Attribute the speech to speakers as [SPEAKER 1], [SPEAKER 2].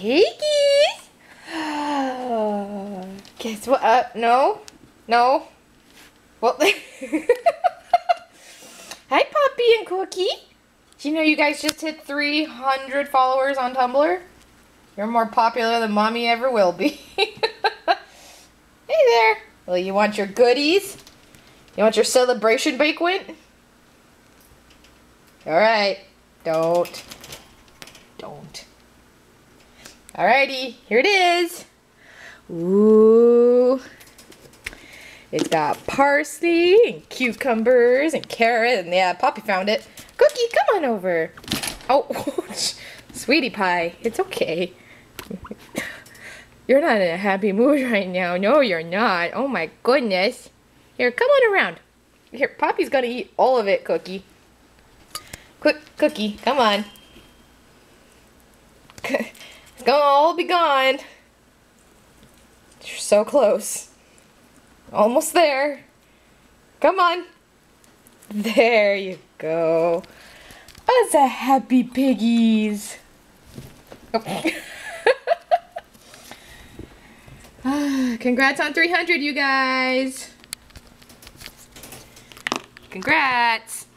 [SPEAKER 1] piggies. Guess what? No. No. Well, hi, Poppy and Cookie. Do you know you guys just hit 300 followers on Tumblr? You're more popular than Mommy ever will be. Hey there. Well, you want your goodies? You want your celebration banquet? Alright. Don't. Alrighty, here it is. Ooh. It's got parsley and cucumbers and carrot, and yeah, Poppy found it. Cookie, come on over. Oh, sweetie pie, it's okay. You're not in a happy mood right now. No, you're not. Oh my goodness. Here, come on around. Here, Poppy's gonna eat all of it, Cookie. Quick, Cookie, come on. It's gonna all be gone. You're so close. Almost there. Come on. There you go. Us a happy piggies. Congrats on 300, you guys. Congrats.